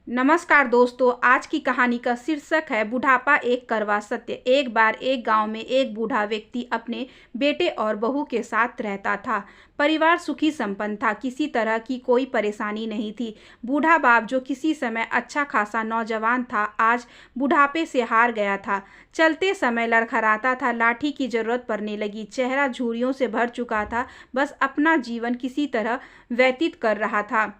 नमस्कार दोस्तों, आज की कहानी का शीर्षक है बुढ़ापा एक कड़वा सत्य। एक बार एक गांव में एक बूढ़ा व्यक्ति अपने बेटे और बहू के साथ रहता था। परिवार सुखी संपन्न था, किसी तरह की कोई परेशानी नहीं थी। बूढ़ा बाप जो किसी समय अच्छा खासा नौजवान था, आज बुढ़ापे से हार गया था। चलते समय लड़खड़ाता था, लाठी की जरूरत पड़ने लगी, चेहरा झुर्रियों से भर चुका था, बस अपना जीवन किसी तरह व्यतीत कर रहा था।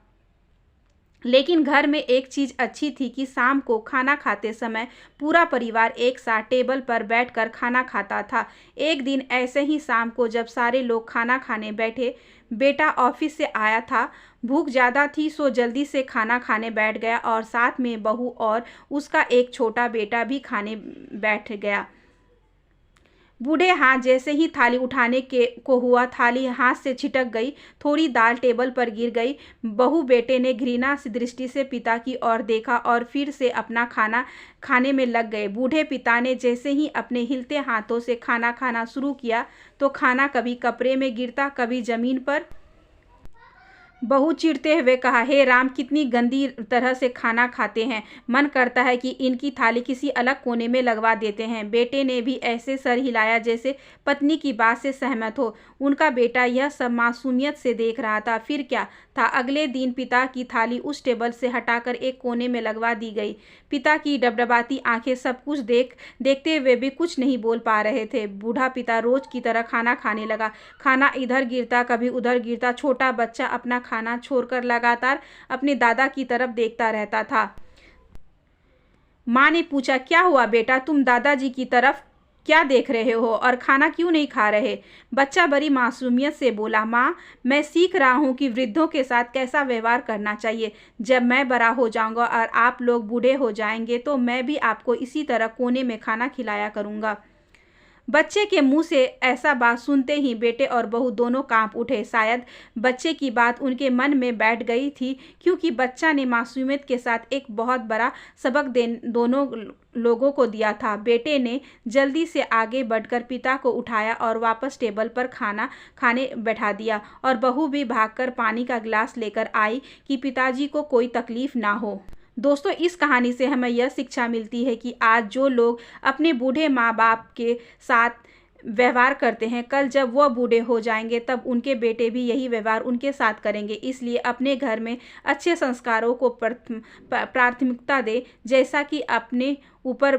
लेकिन घर में एक चीज अच्छी थी कि शाम को खाना खाते समय पूरा परिवार एक साथ टेबल पर बैठकर खाना खाता था। एक दिन ऐसे ही शाम को जब सारे लोग खाना खाने बैठे, बेटा ऑफिस से आया था। भूख ज़्यादा थी सो जल्दी से खाना खाने बैठ गया और साथ में बहू और उसका एक छोटा बेटा भी खाने बैठ गया। बूढ़े हाथ जैसे ही थाली उठाने के को हुआ, थाली हाथ से छिटक गई, थोड़ी दाल टेबल पर गिर गई। बहू बेटे ने घृणा सी दृष्टि से पिता की ओर देखा और फिर से अपना खाना खाने में लग गए। बूढ़े पिता ने जैसे ही अपने हिलते हाथों से खाना खाना शुरू किया तो खाना कभी कपड़े में गिरता, कभी जमीन पर। बहू चिढ़ते हुए कहा, हे राम, कितनी गंदी तरह से खाना खाते हैं, मन करता है कि इनकी थाली किसी अलग कोने में लगवा देते हैं। बेटे ने भी ऐसे सर हिलाया जैसे पत्नी की बात से सहमत हो। उनका बेटा यह सब मासूमियत से देख रहा था। फिर क्या था, अगले दिन पिता की थाली उस टेबल से हटाकर एक कोने में लगवा दी गई। पिता की डबडबाती आंखें सब कुछ देखते हुए भी कुछ नहीं बोल पा रहे थे। बूढ़ा पिता रोज की तरह खाना खाने लगा। खाना इधर गिरता, कभी उधर गिरता। छोटा बच्चा अपना खाना छोड़कर लगातार अपने दादा की तरफ देखता रहता था। माँ ने पूछा, क्या हुआ बेटा, तुम दादाजी की तरफ क्या देख रहे हो और खाना क्यों नहीं खा रहे? बच्चा बड़ी मासूमियत से बोला, माँ, मैं सीख रहा हूँ कि वृद्धों के साथ कैसा व्यवहार करना चाहिए। जब मैं बड़ा हो जाऊंगा और आप लोग बूढ़े हो जाएंगे तो मैं भी आपको इसी तरह कोने में खाना खिलाया करूंगा। बच्चे के मुंह से ऐसा बात सुनते ही बेटे और बहू दोनों कांप उठे। शायद बच्चे की बात उनके मन में बैठ गई थी, क्योंकि बच्चा ने मासूमियत के साथ एक बहुत बड़ा सबक दोनों लोगों को दिया था। बेटे ने जल्दी से आगे बढ़कर पिता को उठाया और वापस टेबल पर खाना खाने बैठा दिया, और बहू भी भागकर पानी का गिलास लेकर आई कि पिताजी को कोई तकलीफ ना हो। दोस्तों, इस कहानी से हमें यह शिक्षा मिलती है कि आज जो लोग अपने बूढ़े माँ बाप के साथ व्यवहार करते हैं, कल जब वह बूढ़े हो जाएंगे तब उनके बेटे भी यही व्यवहार उनके साथ करेंगे। इसलिए अपने घर में अच्छे संस्कारों को प्राथमिकता दें। जैसा कि अपने ऊपर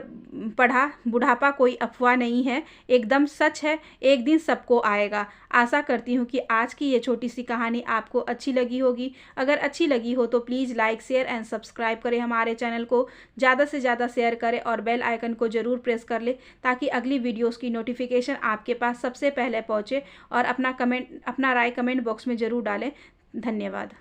पढ़ा, बुढ़ापा कोई अफवाह नहीं है, एकदम सच है, एक दिन सबको आएगा। आशा करती हूँ कि आज की ये छोटी सी कहानी आपको अच्छी लगी होगी। अगर अच्छी लगी हो तो please like, share and subscribe करें हमारे चैनल को, ज़्यादा से ज़्यादा शेयर करें और बेल आइकन को ज़रूर प्रेस कर लें ताकि अगली वीडियोज़ की नोटिफिकेशन आपके पास सबसे पहले पहुँचे। और अपना राय कमेंट बॉक्स में ज़रूर डालें। धन्यवाद।